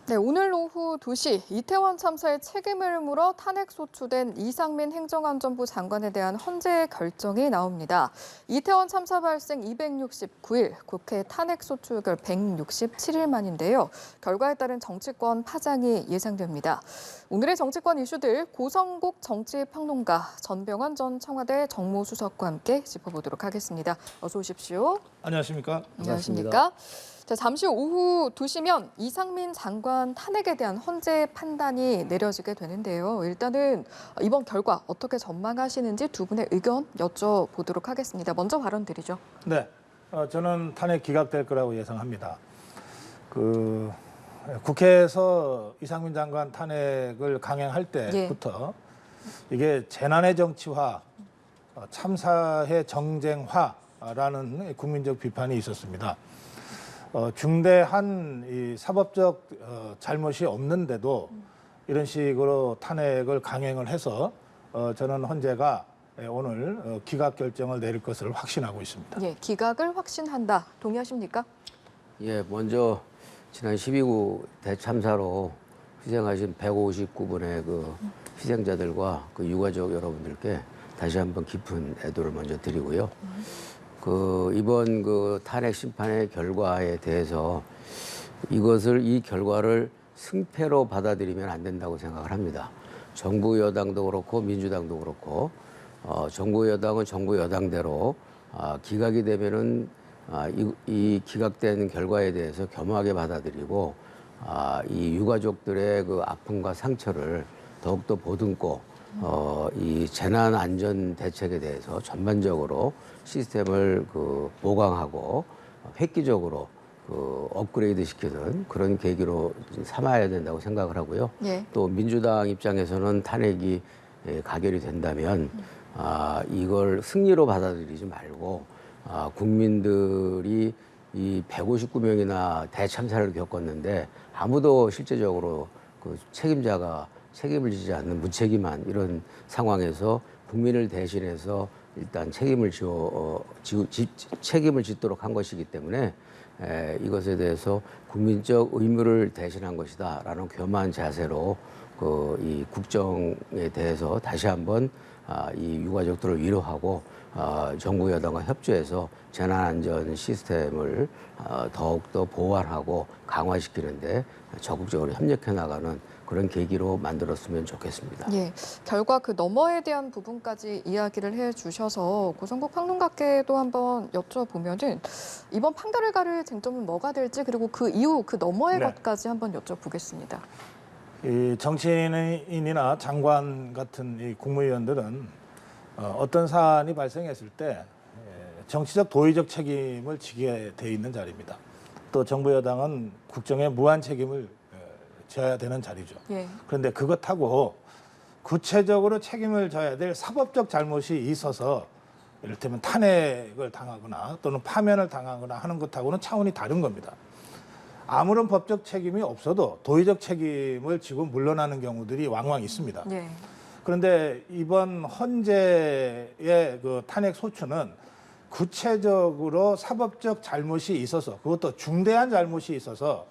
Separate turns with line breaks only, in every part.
네, 오늘 오후 2시 이태원 참사의 책임을 물어 탄핵 소추된 이상민 행정안전부 장관에 대한 헌재 결정이 나옵니다. 이태원 참사 발생 269일, 국회 탄핵 소추 의결 167일 만인데요. 결과에 따른 정치권 파장이 예상됩니다. 오늘의 정치권 이슈들 고성국 정치평론가 전병헌 전 청와대 정무수석과 함께 짚어보도록 하겠습니다. 어서 오십시오.
안녕하십니까?
안녕하십니까? 자, 잠시 오후 2시면 이상민 장관 탄핵에 대한 헌재 판단이 내려지게 되는데요. 일단은 이번 결과 어떻게 전망하시는지 두 분의 의견 여쭤보도록 하겠습니다. 먼저 발언 드리죠.
네, 저는 탄핵 기각될 거라고 예상합니다. 국회에서 이상민 장관 탄핵을 강행할 때부터 이게 재난의 정치화, 참사의 정쟁화라는 국민적 비판이 있었습니다. 중대한 이 사법적 잘못이 없는데도 이런 식으로 탄핵을 강행을 해서 저는 헌재가 오늘 기각 결정을 내릴 것을 확신하고 있습니다.
예, 기각을 확신한다. 동의하십니까?
예, 먼저 지난 12구 대참사로 희생하신 159분의 그 희생자들과 그 유가족 여러분들께 다시 한번 깊은 애도를 먼저 드리고요. 이번 그 탄핵 심판의 결과에 대해서 이 결과를 승패로 받아들이면 안 된다고 생각을 합니다. 정부 여당도 그렇고 민주당도 그렇고 정부 여당은 정부 여당대로 기각이 되면은 이 기각된 결과에 대해서 겸허하게 받아들이고 이 유가족들의 그 아픔과 상처를 더욱더 보듬고 이 재난 안전 대책에 대해서 전반적으로 시스템을 보강하고 획기적으로 업그레이드 시키는 그런 계기로 삼아야 된다고 생각을 하고요.
예.
또 민주당 입장에서는 탄핵이 가결이 된다면 이걸 승리로 받아들이지 말고 국민들이 이 159명이나 대참사를 겪었는데 아무도 실제적으로 그 책임을 지지 않는 무책임한 이런 상황에서 국민을 대신해서 일단 책임을 짓도록 한 것이기 때문에 이것에 대해서 국민적 의무를 대신한 것이다라는 겸허한 자세로 이 국정에 대해서 다시 한번 이 유가족들을 위로하고 정부 여당과 협조해서 재난안전 시스템을 더욱더 보완하고 강화시키는데 적극적으로 협력해 나가는 그런 계기로 만들었으면 좋겠습니다.
예, 결과 그 너머에 대한 부분까지 이야기를 해주셔서 고성국 평론가께도 한번 여쭤보면은 이번 판결을 가를 쟁점은 뭐가 될지 그리고 그 이후 그 너머의 것까지 한번 여쭤보겠습니다.
이 정치인이나 장관 같은 이 국무위원들은 어떤 사안이 발생했을 때 정치적 도의적 책임을 지게 돼 있는 자리입니다. 또 정부 여당은 국정에 무한 책임을 져야 되는 자리죠.
예.
그런데 그것하고 구체적으로 책임을 져야 될 사법적 잘못이 있어서 이를테면 탄핵을 당하거나 또는 파면을 당하거나 하는 것하고는 차원이 다른 겁니다. 아무런 법적 책임이 없어도 도의적 책임을 지고 물러나는 경우들이 왕왕 있습니다.
예.
그런데 이번 헌재의 그 탄핵 소추는 구체적으로 사법적 잘못이 있어서 그것도 중대한 잘못이 있어서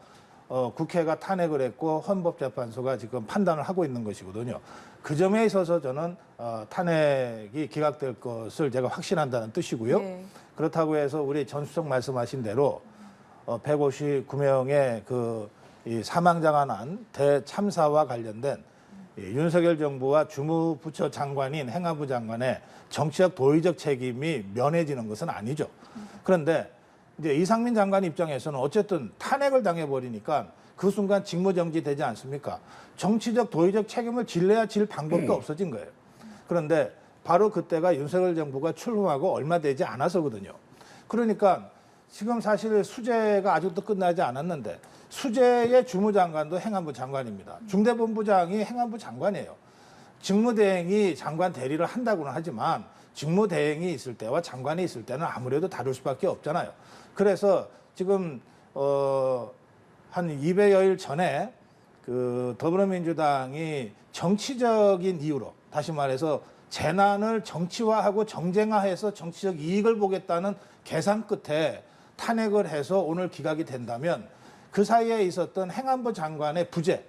국회가 탄핵을 했고 헌법재판소가 지금 판단을 하고 있는 것이거든요. 그 점에 있어서 저는 탄핵이 기각될 것을 제가 확신한다는 뜻이고요.
네.
그렇다고 해서 우리 전 수석 말씀하신 대로 159명의 이 사망자가 난 대참사와 관련된 윤석열 정부와 주무부처 장관인 행안부 장관의 정치적 도의적 책임이 면해지는 것은 아니죠. 그런데 이제 이상민 장관 입장에서는 어쨌든 탄핵을 당해버리니까 그 순간 직무정지 되지 않습니까? 정치적 도의적 책임을 질래야 질 방법도 없어진 거예요. 그런데 바로 그때가 윤석열 정부가 출범하고 얼마 되지 않아서거든요. 그러니까 지금 사실 수재가 아직도 끝나지 않았는데 수재의 주무장관도 행안부 장관입니다. 중대본부장이 행안부 장관이에요. 직무대행이 장관 대리를 한다고는 하지만 직무대행이 있을 때와 장관이 있을 때는 아무래도 다를 수밖에 없잖아요. 그래서 지금 한 200여일 전에 그 더불어민주당이 정치적인 이유로 다시 말해서 재난을 정치화하고 정쟁화해서 정치적 이익을 보겠다는 계산 끝에 탄핵을 해서 오늘 기각이 된다면 그 사이에 있었던 행안부 장관의 부재,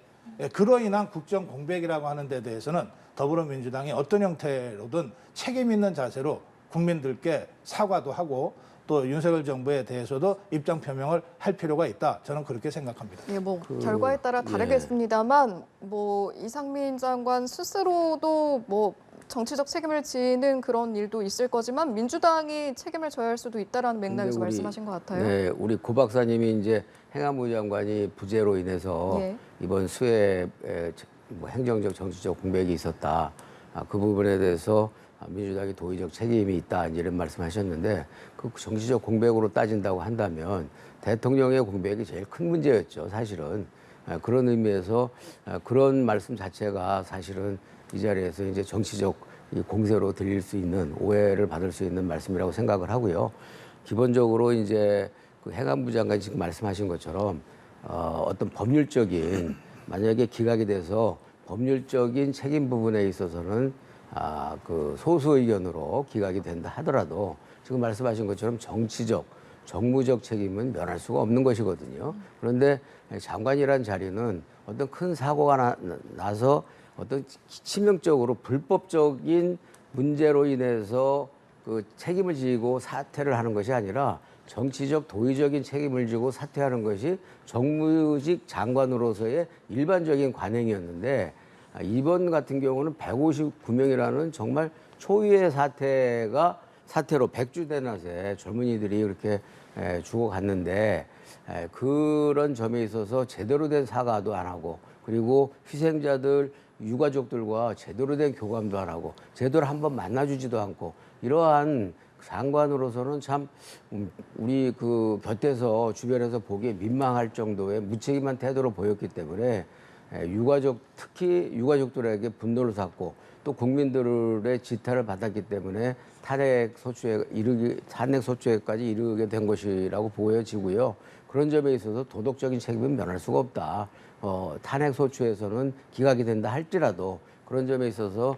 그로 인한 국정 공백이라고 하는 데 대해서는 더불어민주당이 어떤 형태로든 책임 있는 자세로 국민들께 사과도 하고 또 윤석열 정부에 대해서도 입장 표명을 할 필요가 있다. 저는 그렇게 생각합니다.
예, 뭐 결과에 따라 다르겠습니다만 뭐 이상민 장관 스스로도 뭐 정치적 책임을 지는 그런 일도 있을 거지만 민주당이 책임을 져야 할 수도 있다라는 맥락에서 말씀하신 것 같아요.
네, 우리 고 박사님이 이제 행안부 장관이 부재로 인해서
예.
이번 수해 뭐 행정적 정치적 공백이 있었다. 그 부분에 대해서 민주당이 도의적 책임이 있다 이런 말씀하셨는데 그 정치적 공백으로 따진다고 한다면 대통령의 공백이 제일 큰 문제였죠. 사실은 그런 의미에서 그런 말씀 자체가 사실은 이 자리에서 이제 정치적 공세로 들릴 수 있는 오해를 받을 수 있는 말씀이라고 생각을 하고요. 기본적으로 이제 그 행안부 장관이 지금 말씀하신 것처럼 어떤 법률적인 만약에 기각이 돼서 법률적인 책임 부분에 있어서는 그 소수 의견으로 기각이 된다 하더라도 지금 말씀하신 것처럼 정치적, 정무적 책임은 면할 수가 없는 것이거든요. 그런데 장관이란 자리는 어떤 큰 사고가 나서 어떤 치명적으로 불법적인 문제로 인해서 그 책임을 지고 사퇴를 하는 것이 아니라 정치적 도의적인 책임을 지고 사퇴하는 것이 정무직 장관으로서의 일반적인 관행이었는데 이번 같은 경우는 159명이라는 정말 초유의 사태로 백주대낮에 젊은이들이 이렇게 죽어갔는데 그런 점에 있어서 제대로 된 사과도 안 하고 그리고 희생자들 유가족들과 제대로 된 교감도 안 하고 제대로 한번 만나주지도 않고 이러한 장관으로서는 참 우리 그 곁에서 주변에서 보기에 민망할 정도의 무책임한 태도로 보였기 때문에 특히 유가족들에게 분노를 샀고 또 국민들의 지탄을 받았기 때문에 탄핵 소추에까지 이르게 된 것이라고 보여지고요. 그런 점에 있어서 도덕적인 책임은 면할 수가 없다. 탄핵 소추에서는 기각이 된다 할지라도 그런 점에 있어서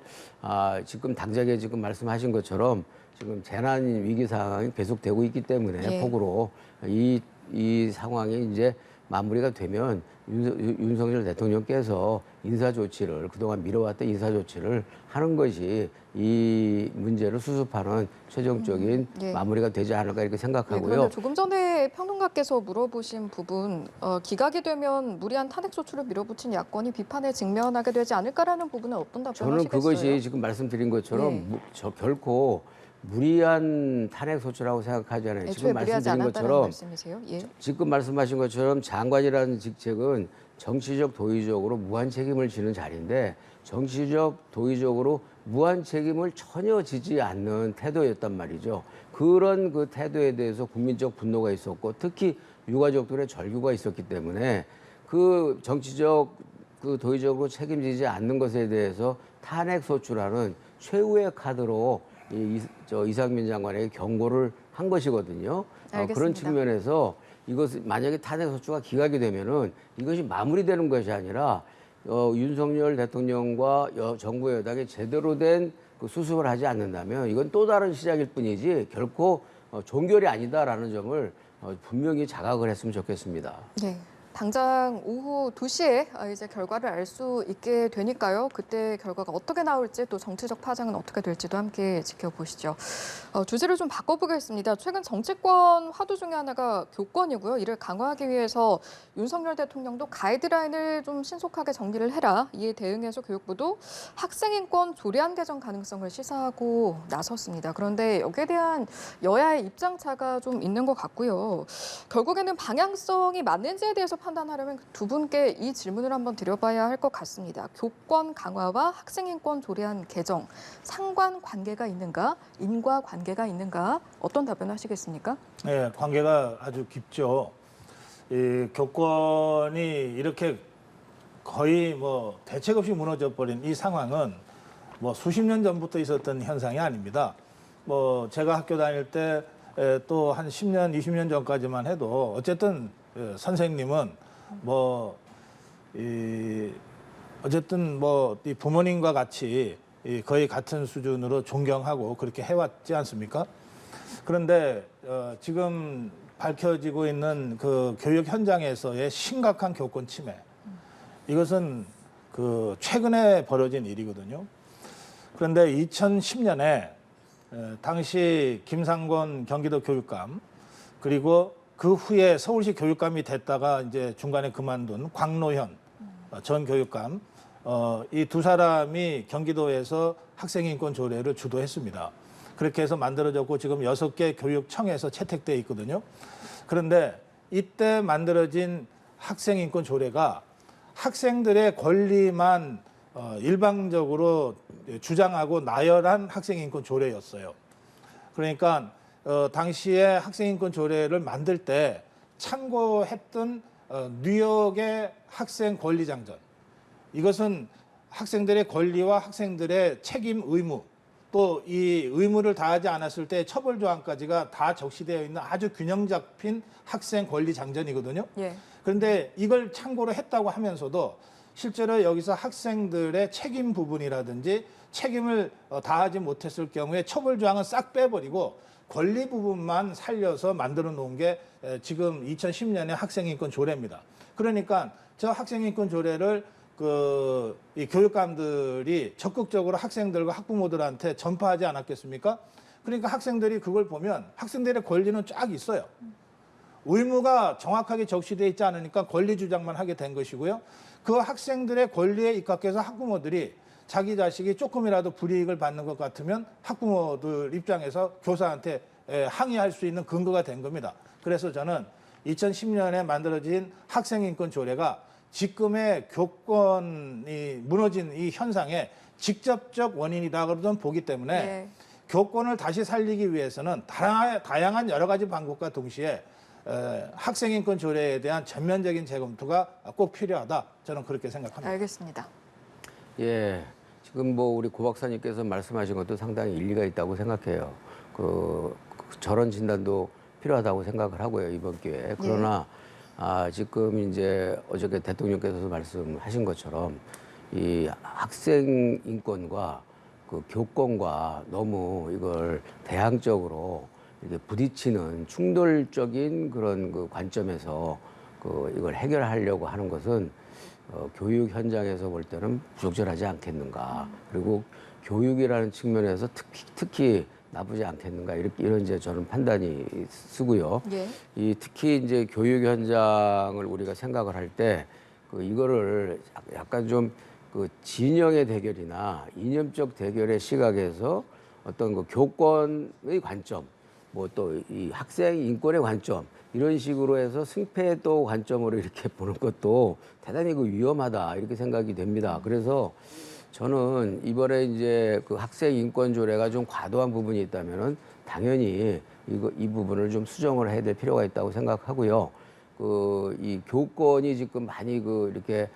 지금 당장에 지금 말씀하신 것처럼 지금 재난 위기 상황이 계속되고 있기 때문에
예.
폭우로 이 상황이 이제 마무리가 되면 윤석열 대통령께서 인사조치를 그동안 미뤄왔던 인사조치를 하는 것이 이 문제를 수습하는 최종적인
예.
마무리가 되지 않을까 이렇게
네,
생각하고요.
그런데 조금 전에 평론가께서 물어보신 부분, 기각이 되면 무리한 탄핵 소추를 밀어붙인 야권이 비판에 직면하게 되지 않을까라는 부분은 어떤
저는
답변하시겠어요?
그것이 지금 말씀드린 것처럼
예.
결코 무리한 탄핵 소추라고 생각하지 않아요.
애초에
지금
무리하지
말씀드린
않았다는
것처럼
말씀이세요? 예.
지금 말씀하신 것처럼 장관이라는 직책은 정치적 도의적으로 무한 책임을 지는 자리인데 정치적 도의적으로 무한 책임을 전혀 지지 않는 태도였단 말이죠. 그런 그 태도에 대해서 국민적 분노가 있었고 특히 유가족들의 절규가 있었기 때문에 그 정치적 그 도의적으로 책임지지 않는 것에 대해서 탄핵 소추라는 최후의 카드로 이상민 장관에게 경고를 한 것이거든요. 그런
알겠습니다.
측면에서 이것이 만약에 탄핵 소추가 기각이 되면은 이것이 마무리되는 것이 아니라 윤석열 대통령과 정부 여당이 제대로 된 그 수습을 하지 않는다면 이건 또 다른 시작일 뿐이지 결코 종결이 아니다라는 점을 분명히 자각을 했으면 좋겠습니다.
네. 당장 오후 2시에 이제 결과를 알 수 있게 되니까요. 그때 결과가 어떻게 나올지 또 정치적 파장은 어떻게 될지도 함께 지켜보시죠. 주제를 좀 바꿔보겠습니다. 최근 정치권 화두 중에 하나가 교권이고요. 이를 강화하기 위해서 윤석열 대통령도 가이드라인을 좀 신속하게 정리를 해라. 이에 대응해서 교육부도 학생인권 조례안 개정 가능성을 시사하고 나섰습니다. 그런데 여기에 대한 여야의 입장차가 좀 있는 것 같고요. 결국에는 방향성이 맞는지에 대해서 판단하려면 두 분께 이 질문을 한번 드려봐야 할 것 같습니다. 교권 강화와 학생인권 조례안 개정 상관관계가 있는가? 인과관계가 있는가? 어떤 답변하시겠습니까?
네, 관계가 아주 깊죠. 이 교권이 이렇게 거의 뭐 대책 없이 무너져 버린 이 상황은 뭐 수십 년 전부터 있었던 현상이 아닙니다. 뭐 제가 학교 다닐 때 또 한 10년, 20년 전까지만 해도 어쨌든 선생님은 뭐 어쨌든 뭐 이 부모님과 같이 거의 같은 수준으로 존경하고 그렇게 해왔지 않습니까? 그런데 지금 밝혀지고 있는 그 교육 현장에서의 심각한 교권 침해. 이것은 그 최근에 벌어진 일이거든요. 그런데 2010년에 당시 김상곤 경기도 교육감 그리고 그 후에 서울시 교육감이 됐다가 이제 중간에 그만둔 광노현 전 교육감 이 두 사람이 경기도에서 학생인권 조례를 주도했습니다. 그렇게 해서 만들어졌고 지금 6개 교육청에서 채택돼 있거든요. 그런데 이때 만들어진 학생인권 조례가 학생들의 권리만 일방적으로 주장하고 나열한 학생인권 조례였어요. 그러니까 당시에 학생인권 조례를 만들 때 참고했던 뉴욕의 학생 권리장전, 이것은 학생들의 권리와 학생들의 책임, 의무, 또 이 의무를 다하지 않았을 때 처벌 조항까지가 다 적시되어 있는 아주 균형 잡힌 학생 권리 장전이거든요.
예.
그런데 이걸 참고로 했다고 하면서도 실제로 여기서 학생들의 책임 부분이라든지 책임을 다하지 못했을 경우에 처벌 조항은 싹 빼버리고 권리 부분만 살려서 만들어 놓은 게 지금 2010년의 학생인권 조례입니다. 그러니까 저 학생인권 조례를 이 교육감들이 적극적으로 학생들과 학부모들한테 전파하지 않았겠습니까? 그러니까 학생들이 그걸 보면 학생들의 권리는 쫙 있어요. 의무가 정확하게 적시되어 있지 않으니까 권리 주장만 하게 된 것이고요. 그 학생들의 권리에 입각해서 학부모들이 자기 자식이 조금이라도 불이익을 받는 것 같으면 학부모들 입장에서 교사한테 항의할 수 있는 근거가 된 겁니다. 그래서 저는 2010년에 만들어진 학생인권 조례가 지금의 교권이 무너진 이 현상의 직접적 원인이다 그러던 보기 때문에
네.
교권을 다시 살리기 위해서는 다양한 여러 가지 방법과 동시에 학생인권 조례에 대한 전면적인 재검토가 꼭 필요하다. 저는 그렇게 생각합니다.
알겠습니다.
예, 지금 뭐 우리 고 박사님께서 말씀하신 것도 상당히 일리가 있다고 생각해요. 저런 진단도 필요하다고 생각을 하고요, 이번 기회에. 그러나 지금 이제 어저께 대통령께서도 말씀하신 것처럼 이 학생 인권과 그 교권과 너무 이걸 대항적으로 이렇게 부딪히는 충돌적인 그런 그 관점에서 이걸 해결하려고 하는 것은 교육 현장에서 볼 때는 부적절하지 않겠는가. 그리고 교육이라는 측면에서 특히 나쁘지 않겠는가. 이런 이제 저는 판단이 쓰고요.
예.
특히 이제 교육 현장을 우리가 생각을 할 때 이거를 약간 좀 진영의 대결이나 이념적 대결의 시각에서 어떤 교권의 관점, 뭐 또 이 학생 인권의 관점 이런 식으로 해서 승패도 관점으로 이렇게 보는 것도 대단히 위험하다 이렇게 생각이 됩니다. 그래서 저는 이번에 이제 학생 인권 조례가 좀 과도한 부분이 있다면은 당연히 이 부분을 좀 수정을 해야 될 필요가 있다고 생각하고요. 이 교권이 지금 많이 이렇게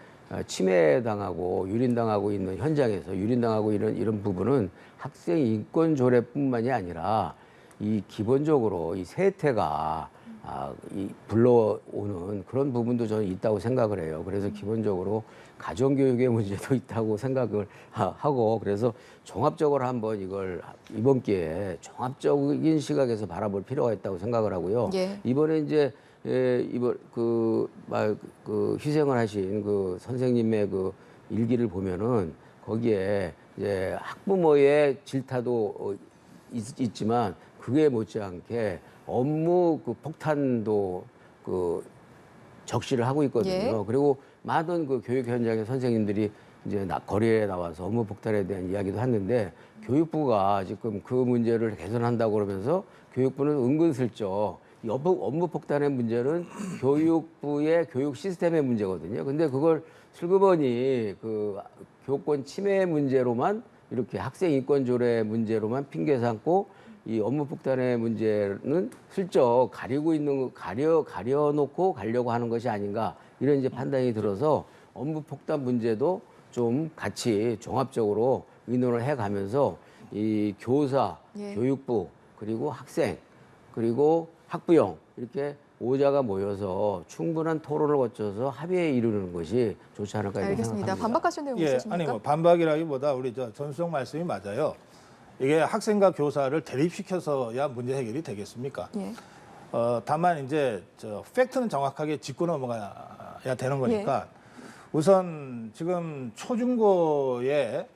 침해당하고 유린당하고 있는 현장에서 유린당하고 이런 부분은 학생 인권 조례뿐만이 아니라 이 기본적으로 이 세태가 불러오는 그런 부분도 저는 있다고 생각을 해요. 그래서 기본적으로 가정교육의 문제도 있다고 생각을 하고 그래서 종합적으로 한번 이걸 이번 기회에 종합적인 시각에서 바라볼 필요가 있다고 생각을 하고요.
예.
이번에 이제 이번 희생을 하신 선생님의 일기를 보면은 거기에 이제 학부모의 질타도 있지만 그게 못지않게 업무 폭탄도 적시를 하고 있거든요.
예.
그리고 많은 교육 현장의 선생님들이 이제 거리에 나와서 업무 폭탄에 대한 이야기도 하는데 교육부가 지금 그 문제를 개선한다고 그러면서 교육부는 은근슬쩍 이 업무 폭탄의 문제는 교육부의 교육 시스템의 문제거든요. 근데 그걸 슬그머니 교권 침해 문제로만 이렇게 학생 인권 조례 문제로만 핑계 삼고 이 업무 폭탄의 문제는 슬쩍 가려놓고 가려고 하는 것이 아닌가 이런 이제 판단이 들어서 업무 폭탄 문제도 좀 같이 종합적으로 의논을 해가면서 이 교사,
예.
교육부 그리고 학생 그리고 학부형 이렇게 오자가 모여서 충분한 토론을 거쳐서 합의에 이르는 것이 좋지 않을까 이렇게
알겠습니다.
생각합니다.
반박하신 내용 있으십니까?
아니 반박이라기보다 우리 전수정 말씀이 맞아요. 이게 학생과 교사를 대립시켜서야 문제 해결이 되겠습니까?
예.
다만 이제 팩트는 정확하게 짚고 넘어가야 되는 거니까 우선 지금 초중고의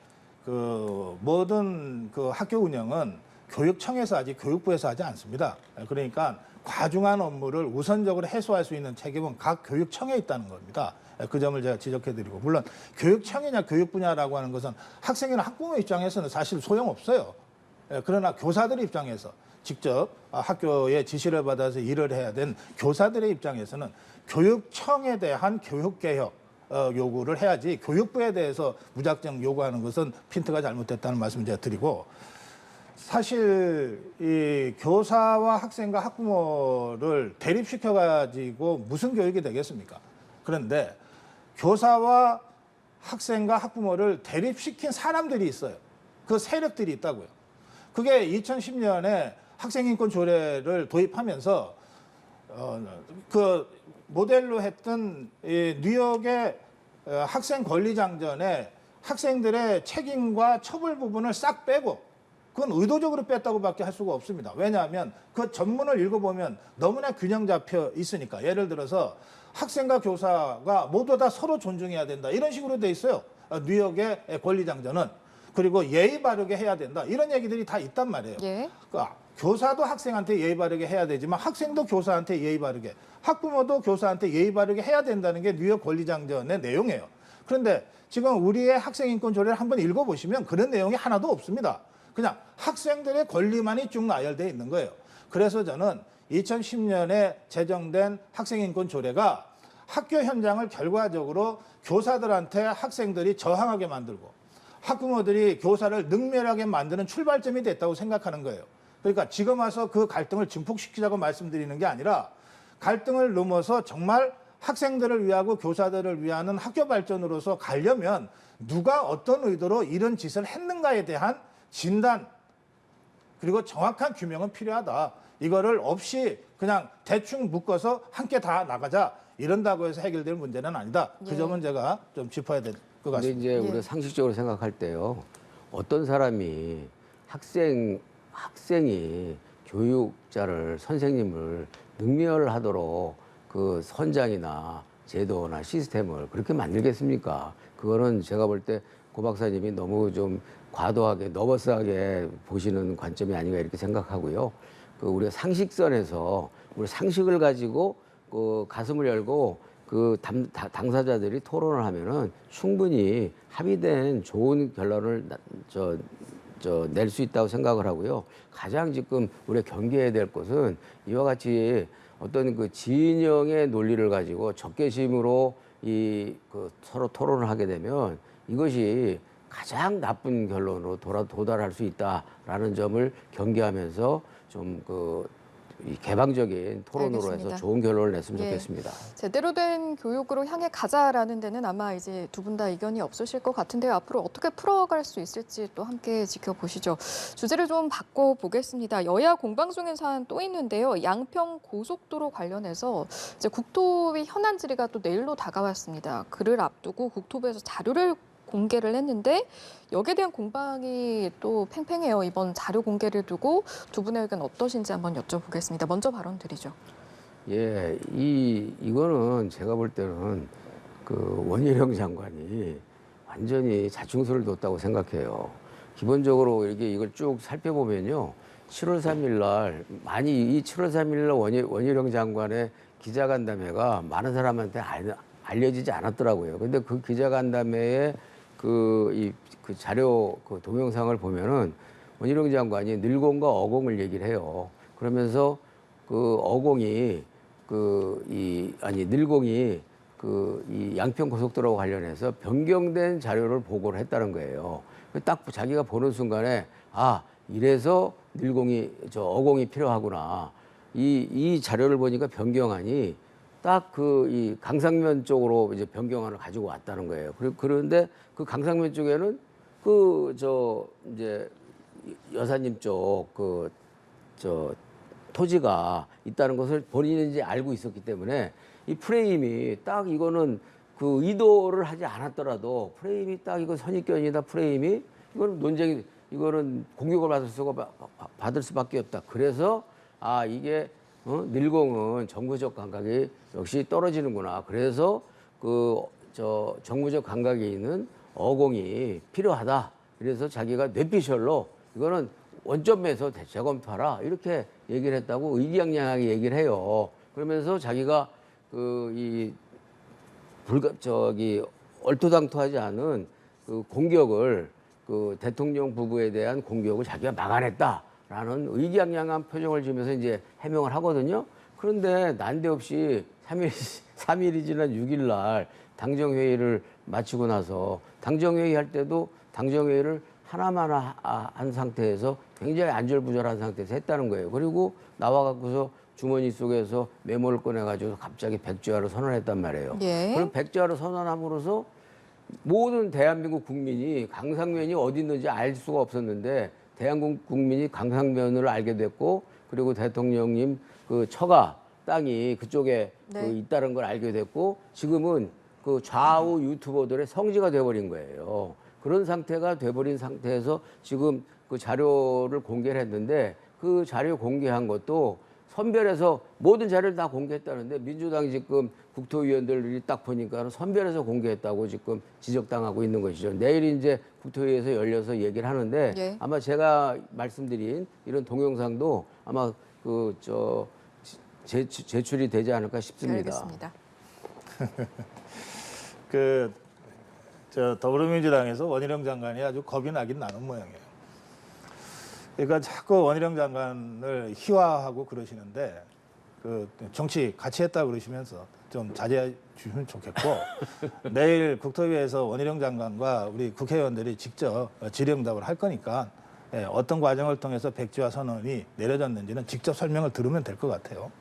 그 모든 그 학교 운영은 교육청에서 하지 교육부에서 하지 않습니다. 그러니까 과중한 업무를 우선적으로 해소할 수 있는 책임은 각 교육청에 있다는 겁니다. 그 점을 제가 지적해드리고, 물론 교육청이냐 교육부냐라고 하는 것은 학생이나 학부모 입장에서는 사실 소용없어요. 그러나 교사들 입장에서 직접 학교에 지시를 받아서 일을 해야 된 교사들의 입장에서는 교육청에 대한 교육개혁 요구를 해야지 교육부에 대해서 무작정 요구하는 것은 핀트가 잘못됐다는 말씀 제가 드리고, 사실 이 교사와 학생과 학부모를 대립시켜 가지고 무슨 교육이 되겠습니까? 그런데 교사와 학생과 학부모를 대립시킨 사람들이 있어요. 그 세력들이 있다고요. 그게 2010년에 학생인권 조례를 도입하면서 그 모델로 했던 이 뉴욕의 학생 권리장전에 학생들의 책임과 처벌 부분을 싹 빼고, 그건 의도적으로 뺐다고밖에 할 수가 없습니다. 왜냐하면 그 전문을 읽어보면 너무나 균형 잡혀 있으니까. 예를 들어서 학생과 교사가 모두 다 서로 존중해야 된다, 이런 식으로 돼 있어요. 뉴욕의 권리장전은. 그리고 예의 바르게 해야 된다, 이런 얘기들이 다 있단 말이에요. 그러니까 교사도 학생한테 예의 바르게 해야 되지만 학생도 교사한테 예의 바르게, 학부모도 교사한테 예의 바르게 해야 된다는 게 뉴욕 권리장전의 내용이에요. 그런데 지금 우리의 학생인권 조례를 한번 읽어보시면 그런 내용이 하나도 없습니다. 그냥 학생들의 권리만이 쭉 나열되어 있는 거예요. 그래서 저는 2010년에 제정된 학생인권 조례가 학교 현장을 결과적으로 교사들한테 학생들이 저항하게 만들고 학부모들이 교사를 능멸하게 만드는 출발점이 됐다고 생각하는 거예요. 그러니까 지금 와서 그 갈등을 증폭시키자고 말씀드리는 게 아니라, 갈등을 넘어서 정말 학생들을 위하고 교사들을 위하는 학교 발전으로서 가려면 누가 어떤 의도로 이런 짓을 했는가에 대한 진단, 그리고 정확한 규명은 필요하다. 이거를 없이 그냥 대충 묶어서 함께 다 나가자, 이런다고 해서 해결될 문제는 아니다. 그 점은 제가 좀 짚어야 될 것
근데
같습니다.
이제 우리가 상식적으로 생각할 때요, 어떤 사람이 학생이 교육자를, 선생님을 능멸하도록 그 선장이나 제도나 시스템을 그렇게 만들겠습니까? 그거는 제가 볼 때 고 박사님이 너무 좀 과도하게 너버스하게 보시는 관점이 아닌가 이렇게 생각하고요. 그 우리가 상식선에서 우리 상식을 가지고 그 가슴을 열고 그 당사자들이 토론을 하면은 충분히 합의된 좋은 결론을 낼 수 있다고 생각을 하고요. 가장 지금 우리가 경계해야 될 것은 이와 같이 어떤 그 진영의 논리를 가지고 적개심으로 서로 토론을 하게 되면 이것이 가장 나쁜 결론으로 도달할 수 있다라는 점을 경계하면서 좀 이 개방적인 토론으로
알겠습니다.
해서 좋은 결론을 냈으면 좋겠습니다.
제대로 된 교육으로 향해 가자라는 데는 아마 이제 두 분 다 의견이 없으실 것 같은데요. 앞으로 어떻게 풀어갈 수 있을지 또 함께 지켜보시죠. 주제를 좀 바꿔보겠습니다. 여야 공방 중인 사안 또 있는데요. 양평 고속도로 관련해서 이제 국토위 현안 질의가 또 내일로 다가왔습니다. 그를 앞두고 국토부에서 자료를 공개를 했는데 여기에 대한 공방이 또 팽팽해요. 이번 자료 공개를 두고 두 분의 의견 어떠신지 한번 여쭤보겠습니다. 먼저 발언 드리죠.
예, 이거는 제가 볼 때는 그 원희룡 장관이 완전히 자충수를 뒀다고 생각해요. 기본적으로 이걸 쭉 살펴보면요. 7월 3일 날, 이 7월 3일 날 원희룡 장관의 기자간담회가 많은 사람한테 알려지지 않았더라고요. 근데 그 기자간담회에 그 자료, 그 동영상을 보면은 원희룡 장관이 늘공과 어공을 얘기를 해요. 그러면서 그 어공이 늘공이 이 양평 고속도로와 관련해서 변경된 자료를 보고를 했다는 거예요. 딱 자기가 보는 순간에 이래서 어공이 필요하구나. 이 자료를 보니까 변경안이 딱 이 강상면 쪽으로 이제 변경안을 가지고 왔다는 거예요. 그런데 그 강상면 쪽에는 이제 여사님 쪽 토지가 있다는 것을 본인이 이제 알고 있었기 때문에 이 프레임이 딱 이거는 그 의도를 하지 않았더라도 프레임이 딱 이거 선입견이다, 프레임이 이거는 공격을 받을 수밖에 없다. 그래서 이게 늘공은 정부적 감각이 역시 떨어지는구나. 그래서 정부적 감각이 있는 어공이 필요하다. 그래서 자기가 뇌피셜로 이거는 원점에서 재검토하라 이렇게 얘기를 했다고 의기양양하게 얘기를 해요. 그러면서 자기가 얼토당토하지 않은 공격을 대통령 부부에 대한 공격을 자기가 막아냈다라는 의기양양한 표정을 지으면서 이제 해명을 하거든요. 그런데 난데없이 3일이 지난 6일 날 당정회의를 마치고 나서 당정회의 할 때도 당정회의를 하나만 한 상태에서 굉장히 안절부절한 상태에서 했다는 거예요. 그리고 나와갖고서 주머니 속에서 메모를 꺼내가지고 갑자기 백지화를 선언했단 말이에요.
예.
그럼 백지화를 선언함으로써 모든 대한민국 국민이 강상면이 어디 있는지 알 수가 없었는데 대한민국 국민이 강상면을 알게 됐고 그리고 대통령님 처가 땅이 그쪽에
네.
있다는 걸 알게 됐고 지금은 좌우 유튜버들의 성지가 돼버린 거예요. 그런 상태가 돼버린 상태에서 지금 그 자료를 공개를 했는데 그 자료 공개한 것도 선별해서 모든 자료를 다 공개했다는데 민주당 지금 국토위원들이 딱 보니까 선별해서 공개했다고 지금 지적당하고 있는 것이죠. 내일 이제 국토위에서 열려서 얘기를 하는데
예. 아마
아마 제가 말씀드린 이런 동영상도 아마 제출이 되지 않을까 싶습니다.
알겠습니다.
더불어민주당에서 원희룡 장관이 아주 겁이 나긴 나는 모양이에요. 그러니까 자꾸 원희룡 장관을 희화하고 그러시는데 정치 같이 했다 그러시면서 좀 자제해 주시면 좋겠고 내일 국토위에서 원희룡 장관과 우리 국회의원들이 직접 질의응답을 할 거니까 어떤 과정을 통해서 백지화 선언이 내려졌는지는 직접 설명을 들으면 될 것 같아요.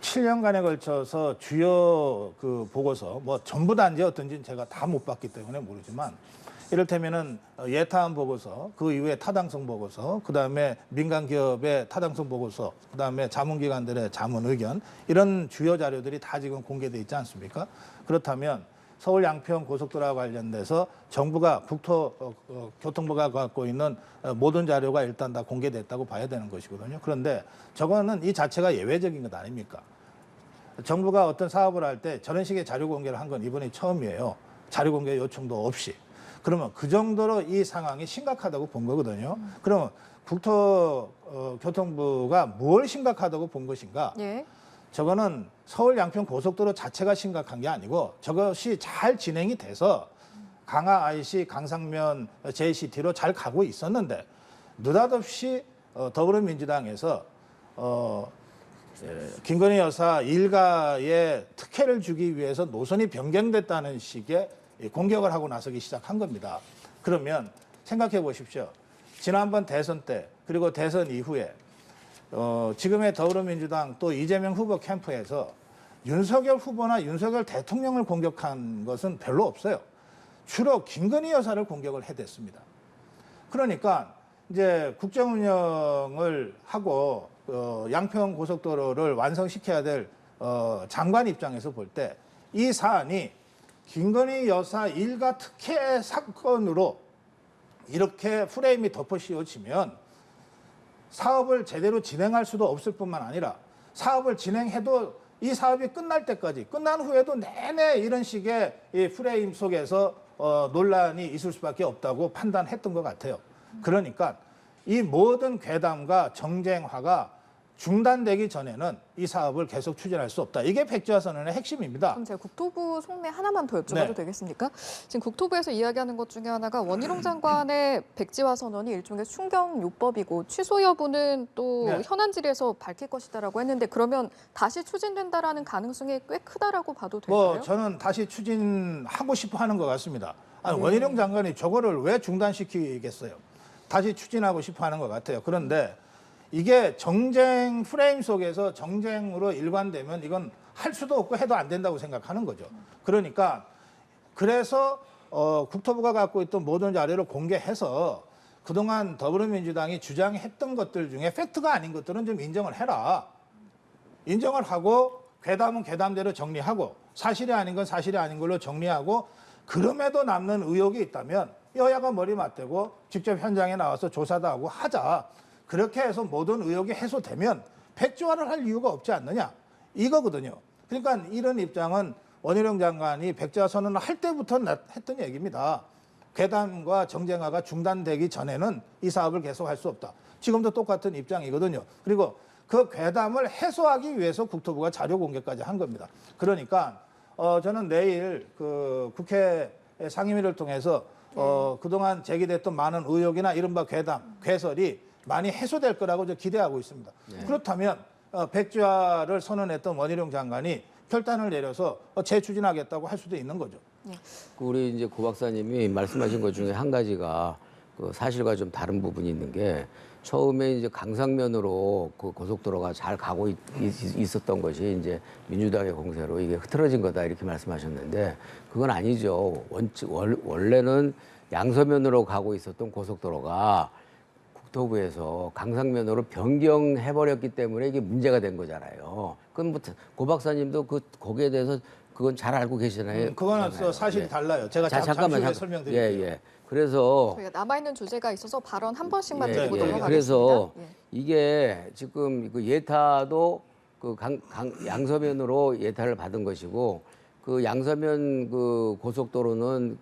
7년간에 걸쳐서 주요 보고서, 뭐 전부 다인지 어떤지는 제가 다 못 봤기 때문에 모르지만, 이를테면은 예타한 보고서, 그 이후에 타당성 보고서, 그 다음에 민간 기업의 타당성 보고서, 그 다음에 자문기관들의 자문 의견, 이런 주요 자료들이 다 지금 공개돼 있지 않습니까? 그렇다면 서울 양평 고속도로와 관련돼서 정부가 교통부가 갖고 있는 모든 자료가 일단 다 공개됐다고 봐야 되는 것이거든요. 그런데 저거는 이 자체가 예외적인 것 아닙니까? 정부가 어떤 사업을 할 때 저런 식의 자료 공개를 한 건 이번이 처음이에요. 자료 공개 요청도 없이. 그러면 그 정도로 이 상황이 심각하다고 본 거거든요. 그러면 국토교통부가 뭘 심각하다고 본 것인가?
예.
저거는 서울 양평 고속도로 자체가 심각한 게 아니고 저것이 잘 진행이 돼서 강화 IC, 강상면 JCT로 잘 가고 있었는데 느닷없이 더불어민주당에서 김건희 여사 일가에 특혜를 주기 위해서 노선이 변경됐다는 식의 공격을 하고 나서기 시작한 겁니다. 그러면 생각해 보십시오. 지난번 대선 때 그리고 대선 이후에 지금의 더불어민주당 또 이재명 후보 캠프에서 윤석열 후보나 윤석열 대통령을 공격한 것은 별로 없어요. 주로 김건희 여사를 공격을 해댔습니다. 그러니까 이제 국정운영을 하고 양평 고속도로를 완성시켜야 될 장관 입장에서 볼 때 이 사안이 김건희 여사 일가 특혜 사건으로 이렇게 프레임이 덮어 씌워지면 사업을 제대로 진행할 수도 없을 뿐만 아니라 사업을 진행해도 이 사업이 끝날 때까지 끝난 후에도 내내 이런 식의 이 프레임 속에서 논란이 있을 수밖에 없다고 판단했던 것 같아요. 그러니까 이 모든 괴담과 정쟁화가 중단되기 전에는 이 사업을 계속 추진할 수 없다. 이게 백지화 선언의 핵심입니다.
그럼 제가 국토부 속내 하나만 더 여쭤봐도
네.
되겠습니까? 지금 국토부에서 이야기하는 것 중에 하나가 원희룡 장관의 백지화 선언이 일종의 충경요법이고 취소 여부는 또
네.
현안 질의에서 밝힐 것이다라고 했는데 그러면 다시 추진된다라는 가능성이 꽤 크다라고 봐도 될까요?
뭐 저는 다시 추진하고 싶어 하는 것 같습니다. 아니, 원희룡 장관이 저거를 왜 중단시키겠어요? 다시 추진하고 싶어 하는 것 같아요. 그런데 이게 정쟁 프레임 속에서 정쟁으로 일관되면 이건 할 수도 없고 해도 안 된다고 생각하는 거죠. 그러니까 그래서 국토부가 갖고 있던 모든 자료를 공개해서 그동안 더불어민주당이 주장했던 것들 중에 팩트가 아닌 것들은 좀 인정을 해라. 인정을 하고 괴담은 괴담대로 정리하고 사실이 아닌 건 사실이 아닌 걸로 정리하고 그럼에도 남는 의혹이 있다면 여야가 머리 맞대고 직접 현장에 나와서 조사도 하고 하자. 그렇게 해서 모든 의혹이 해소되면 백지화를 할 이유가 없지 않느냐 이거거든요. 그러니까 이런 입장은 원희룡 장관이 백지화 선언을 할 때부터 했던 얘기입니다. 괴담과 정쟁화가 중단되기 전에는 이 사업을 계속할 수 없다. 지금도 똑같은 입장이거든요. 그리고 그 괴담을 해소하기 위해서 국토부가 자료 공개까지 한 겁니다. 그러니까 저는 내일 그 국회 상임위를 통해서 그동안 제기됐던 많은 의혹이나 이른바 괴담, 괴설이 많이 해소될 거라고 저 기대하고 있습니다. 그렇다면 백지화를 선언했던 원희룡 장관이 결단을 내려서 재추진하겠다고 할 수도 있는 거죠.
우리 이제 고 박사님이 말씀하신 것 중에 한 가지가 그 사실과 좀 다른 부분이 있는 게 처음에 이제 강상면으로 그 고속도로가 잘 가고 있었던 것이 이제 민주당의 공세로 이게 흐트러진 거다 이렇게 말씀하셨는데 그건 아니죠. 원래는 양서면으로 가고 있었던 고속도로가 국토부에서 강상면으로 변경해버렸기 때문에 이게 문제가 된 거잖아요. 그럼 뭐 고 박사님도 거기에 대해서 그건 잘 알고 계시잖아요.
그거는 사실이
예.
달라요. 제가
잠깐만
잠시 후에 설명드릴게요.
예. 그래서
저희가 남아있는 주제가 있어서 발언 한 번씩만
예,
드리고
예.
넘어가겠습니다.
그래서
예.
이게 지금 그 예타도 그 양서면으로 예타를 받은 것이고 그 양서면 그 고속도로는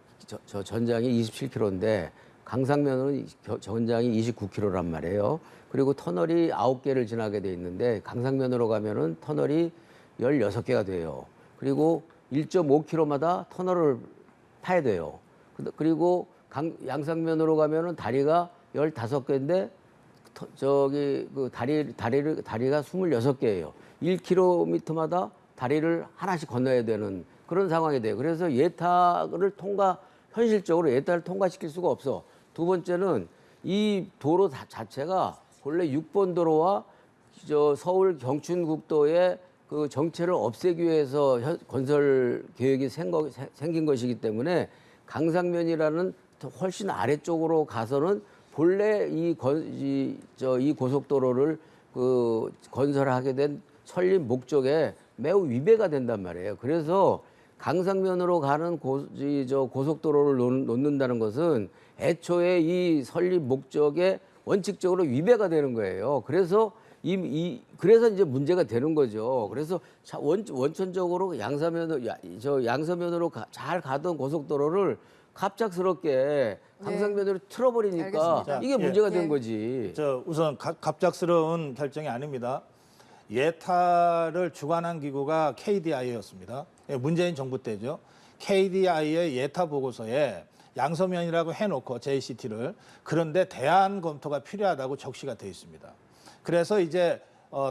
저 전장이 27km인데 강상면은 전장이 29km란 말이에요. 그리고 터널이 9개를 지나게 돼 있는데 강상면으로 가면은 터널이 16개가 돼요. 그리고 1.5km마다 터널을 파야 돼요. 그리고 양상면으로 가면은 다리가 15개인데 저기 그 다리가 26개예요. 1km마다 다리를 하나씩 건너야 되는 그런 상황이 돼요. 그래서 현실적으로 예타를 통과시킬 수가 없어. 두 번째는 이 도로 자체가 본래 6번 도로와 저 서울 경춘국도의 그 정체를 없애기 위해서 건설 계획이 생긴 것이기 때문에 강상면이라는 훨씬 아래쪽으로 가서는 본래 이 고속도로를 그 건설하게 된 설립 목적에 매우 위배가 된단 말이에요. 그래서 강상면으로 가는 고속도로를 놓는다는 것은 애초에 이 설립 목적에 원칙적으로 위배가 되는 거예요. 그래서 그래서 이제 문제가 되는 거죠. 그래서 원천적으로 양서면으로 잘 가던 고속도로를 갑작스럽게 강상면으로 틀어버리니까
알겠습니다.
이게 문제가
예.
된 거지.
우선 갑작스러운 결정이 아닙니다. 예타를 주관한 기구가 KDI였습니다. 문재인 정부 때죠. KDI의 예타 보고서에 양서면이라고 해놓고 JCT를 그런데 대안 검토가 필요하다고 적시가 돼 있습니다. 그래서 이제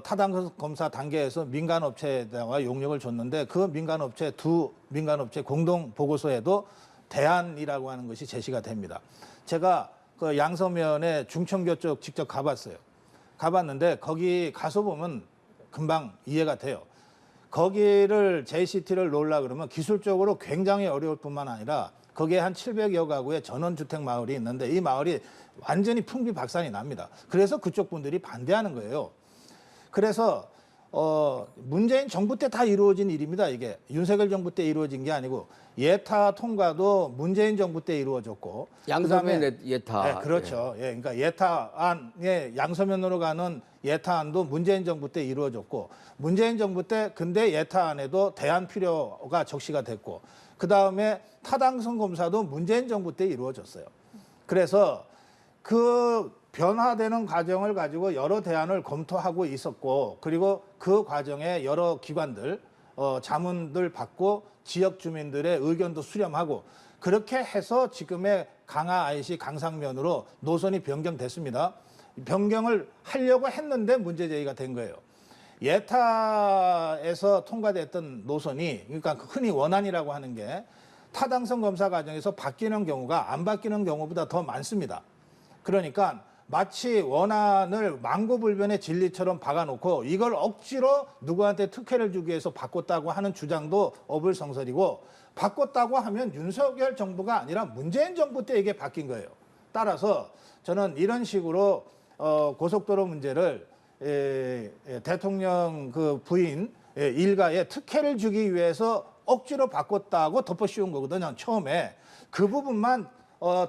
타당 검사 단계에서 민간업체에다가 용역을 줬는데 그 두 민간업체 공동 보고서에도 대안이라고 하는 것이 제시가 됩니다. 제가 그 양서면에 중청교 쪽 직접 가봤어요. 가봤는데 거기 가서 보면 금방 이해가 돼요. 거기를 JCT를 놓으려 그러면 기술적으로 굉장히 어려울 뿐만 아니라 거기에 한 700여 가구의 전원주택 마을이 있는데 이 마을이 완전히 풍비박산이 납니다. 그래서 그쪽 분들이 반대하는 거예요. 그래서 문재인 정부 때 다 이루어진 일입니다. 이게 윤석열 정부 때 이루어진 게 아니고 예타 통과도 문재인 정부 때 이루어졌고
양서면 예타.
네, 그렇죠. 예, 그러니까 예타안에 양서면으로 가는 예타안도 문재인 정부 때 이루어졌고 문재인 정부 때 근데 예타안에도 대안 필요가 적시가 됐고 그 다음에 타당성 검사도 문재인 정부 때 이루어졌어요. 그래서 그 변화되는 과정을 가지고 여러 대안을 검토하고 있었고 그리고 그 과정에 여러 기관들 자문들 받고 지역 주민들의 의견도 수렴하고 그렇게 해서 지금의 강화 IC 강상면으로 노선이 변경됐습니다. 변경을 하려고 했는데 문제 제기가 된 거예요. 예타에서 통과됐던 노선이 그러니까 흔히 원안이라고 하는 게 타당성 검사 과정에서 바뀌는 경우가 안 바뀌는 경우보다 더 많습니다. 그러니까 마치 원안을 망고불변의 진리처럼 박아놓고 이걸 억지로 누구한테 특혜를 주기 위해서 바꿨다고 하는 주장도 어불성설이고 바꿨다고 하면 윤석열 정부가 아니라 문재인 정부 때 이게 바뀐 거예요. 따라서 저는 이런 식으로 고속도로 문제를 대통령 그 부인 일가에 특혜를 주기 위해서 억지로 바꿨다고 덮어 씌운 거거든요. 처음에 그 부분만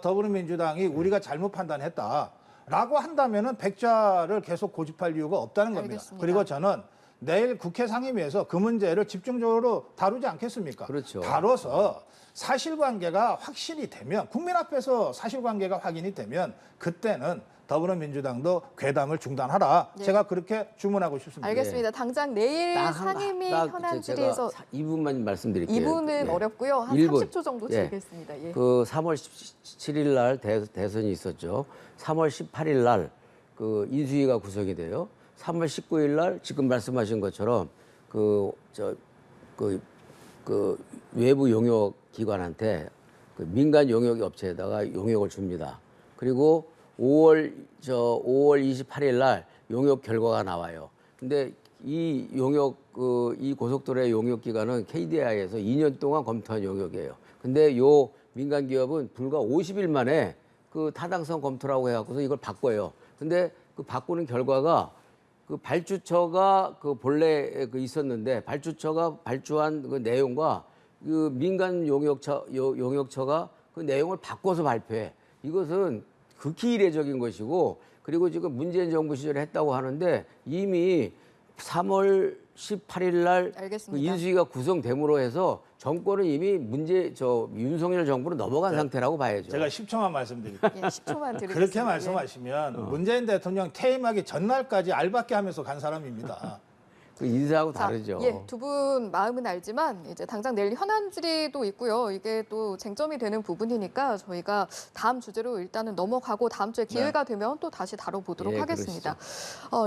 더불어민주당이 우리가 잘못 판단했다. 라고 한다면은 백자를 계속 고집할 이유가 없다는 겁니다.
알겠습니다.
그리고 저는 내일 국회 상임위에서 그 문제를 집중적으로 다루지 않겠습니까?
그렇죠.
다뤄서 사실관계가 확신이 되면 국민 앞에서 사실관계가 확인이 되면 그때는 더불어민주당도 괴담을 중단하라.
예.
제가 그렇게 주문하고 싶습니다.
알겠습니다. 당장 내일 상임위 현안 질의에서
2분만 말씀드릴게요.
2분은
예.
어렵고요. 한
1분.
30초 정도
예.
드리겠습니다. 예.
그 3월 17일 날 대선이 있었죠. 3월 18일 날 그 인수위가 구성이 돼요. 3월 19일 날 지금 말씀하신 것처럼 그 외부 용역 기관한테 그 민간 용역 업체에다가 용역을 줍니다. 그리고 5월 28일 날 용역 결과가 나와요. 근데 이 용역 이 고속도로의 용역 기간은 KDI에서 2년 동안 검토한 용역이에요. 근데 요 민간 기업은 불과 50일 만에 그 타당성 검토라고 해갖고서 이걸 바꿔요. 근데 그 바꾸는 결과가 그 발주처가 그 본래 그 있었는데 발주처가 발주한 그 내용과 그 민간 용역처가 그 내용을 바꿔서 발표해. 이것은 극히 이례적인 것이고, 그리고 지금 문재인 정부 시절에 했다고 하는데 이미 3월 18일 날 그
알겠습니다.
인수위가 구성됨으로 해서 정권은 이미 윤석열 정부로 넘어간 상태라고 봐야죠.
제가 10초만 말씀드릴게요.
예, 10초만 드리겠습니다.
그렇게 말씀하시면 문재인 대통령 퇴임하기 전날까지 알바끼 하면서 간 사람입니다.
그 인사하고
자,
다르죠.
예, 두 분 마음은 알지만 이제 당장 내일 현안 질의도 있고요. 이게 또 쟁점이 되는 부분이니까 저희가 다음 주제로 일단은 넘어가고 다음 주에 기회가 되면 또 다시 다뤄보도록
예,
하겠습니다.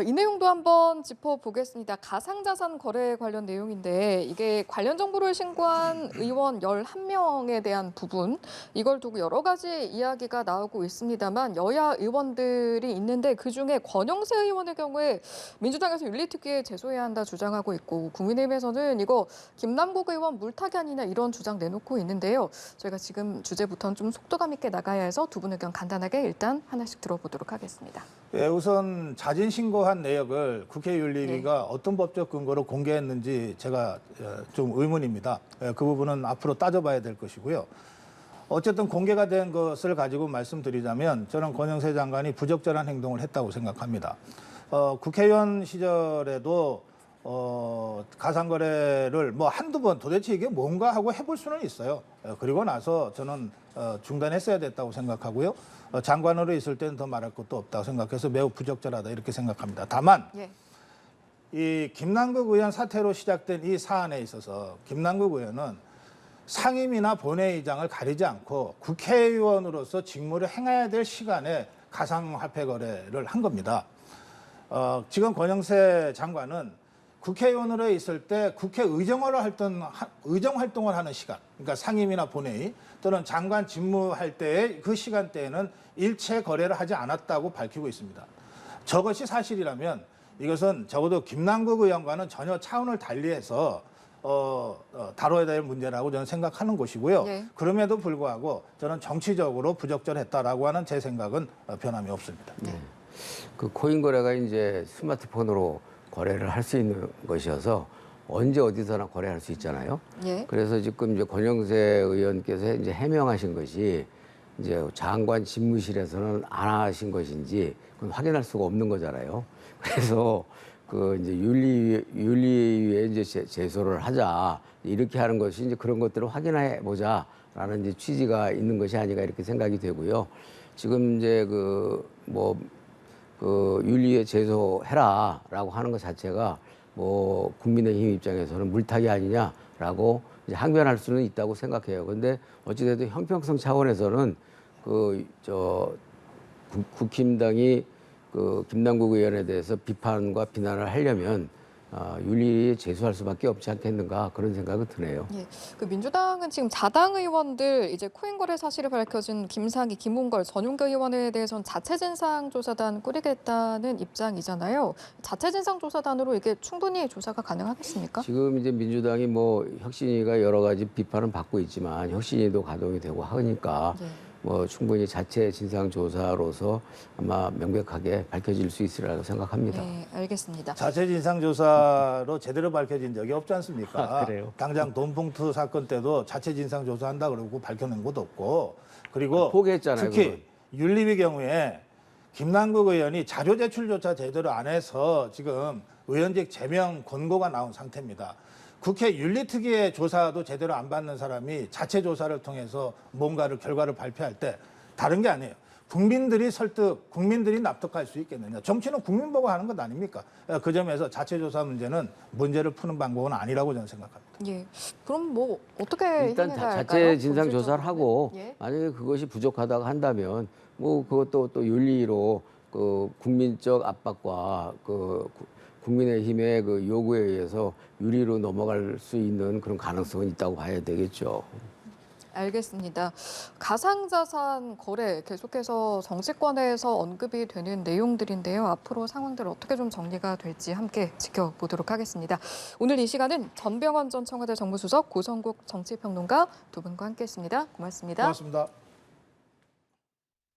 이 내용도 한번 짚어보겠습니다. 가상자산 거래 관련 내용인데 이게 관련 정보를 신고한 의원 11명에 대한 부분 이걸 두고 여러 가지 이야기가 나오고 있습니다만 여야 의원들이 있는데 그중에 권영세 의원의 경우에 민주당에서 윤리특위에 제소해야 한다 주장하고 있고 국민의힘에서는 이거 김남국 의원 물타기 아니냐 이런 주장 내놓고 있는데요. 저희가 지금 주제부터는 좀 속도감 있게 나가야 해서 두 분 의견 간단하게 일단 하나씩 들어보도록 하겠습니다.
예, 우선 자진 신고한 내역을 국회윤리위가 어떤 법적 근거로 공개했는지 제가 좀 의문입니다. 그 부분은 앞으로 따져봐야 될 것이고요. 어쨌든 공개가 된 것을 가지고 말씀드리자면 저는 권영세 장관이 부적절한 행동을 했다고 생각합니다. 국회의원 시절에도 가상거래를 뭐 한두 번 도대체 이게 뭔가 하고 해볼 수는 있어요. 그리고 나서 저는 중단했어야 됐다고 생각하고요. 장관으로 있을 때는 더 말할 것도 없다고 생각해서 매우 부적절하다 이렇게 생각합니다. 다만
예.
이 김남국 의원 사태로 시작된 이 사안에 있어서 김남국 의원은 상임이나 본회의장을 가리지 않고 국회의원으로서 직무를 행해야 될 시간에 가상화폐 거래를 한 겁니다. 지금 권영세 장관은 국회의원으로 있을 때 국회 의정 활동을 하는 시간, 그러니까 상임이나 본회의 또는 장관 직무할 때의 그 시간대에는 일체 거래를 하지 않았다고 밝히고 있습니다. 저것이 사실이라면 이것은 적어도 김남국 의원과는 전혀 차원을 달리해서 다뤄야 될 문제라고 저는 생각하는 것이고요.
예.
그럼에도 불구하고 저는 정치적으로 부적절했다라고 하는 제 생각은 변함이 없습니다.
그 코인 거래가 이제 스마트폰으로 거래를 할 수 있는 것이어서 언제 어디서나 거래할 수 있잖아요.
예.
그래서 지금 이제 권영세 의원께서 이제 해명하신 것이 이제 장관 집무실에서는 안 하신 것인지 그건 확인할 수가 없는 거잖아요. 그래서 그 이제 윤리위에 이제 제소를 하자 이렇게 하는 것이 이제 그런 것들을 확인해 보자라는 이제 취지가 있는 것이 아닌가 이렇게 생각이 되고요. 지금 이제 윤리위에 제소해라라고 하는 것 자체가 뭐 국민의힘 입장에서는 물타기 아니냐라고 이제 항변할 수는 있다고 생각해요. 그런데 어찌됐든 형평성 차원에서는 국힘당이 그 김남국 의원에 대해서 비판과 비난을 하려면 윤리위에 제소할 수밖에 없지 않겠는가 그런 생각이 드네요.
예, 그 민주당은 지금 자당 의원들 이제 코인 거래 사실이 밝혀진 김상희, 김웅걸, 전용교 의원에 대해서는 자체 진상 조사단 꾸리겠다는 입장이잖아요. 자체 진상 조사단으로 이게 충분히 조사가 가능하겠습니까?
지금 이제 민주당이 뭐 혁신위가 여러 가지 비판은 받고 있지만 혁신위도 가동이 되고 하니까
예.
뭐 충분히 자체 진상 조사로서 아마 명백하게 밝혀질 수 있으리라고 생각합니다.
네, 알겠습니다.
자체 진상조사로 제대로 밝혀진 적이 없지 않습니까?
그래요?
당장 돈봉투 사건 때도 자체 진상조사한다 그러고 밝혀낸 것도 없고 그리고
포기했잖아요,
특히
그건.
윤리위 경우에 김남국 의원이 자료 제출조차 제대로 안 해서 지금 의원직 제명 권고가 나온 상태입니다. 국회 윤리특위의 조사도 제대로 안 받는 사람이 자체 조사를 통해서 뭔가를 결과를 발표할 때 다른 게 아니에요. 국민들이 설득, 국민들이 납득할 수 있겠느냐. 정치는 국민 보고 하는 것 아닙니까? 그 점에서 자체 조사 문제는 문제를 푸는 방법은 아니라고 저는 생각합니다.
예. 그럼 뭐 어떻게
일단
해나가야 할까요?
자체 진상 조사를 하고
예.
만약에 그것이 부족하다고 한다면 뭐 그것도 또 윤리로 그 국민적 압박과 그 국민의힘의 그 요구에 의해서 유리로 넘어갈 수 있는 그런 가능성은 있다고 봐야 되겠죠.
알겠습니다. 가상자산 거래 계속해서 정치권에서 언급이 되는 내용들인데요. 앞으로 상황들 어떻게 좀 정리가 될지 함께 지켜보도록 하겠습니다. 오늘 이 시간은 전병헌 전 청와대 정무수석, 고성국 정치평론가 두 분과 함께했습니다. 고맙습니다.
고맙습니다.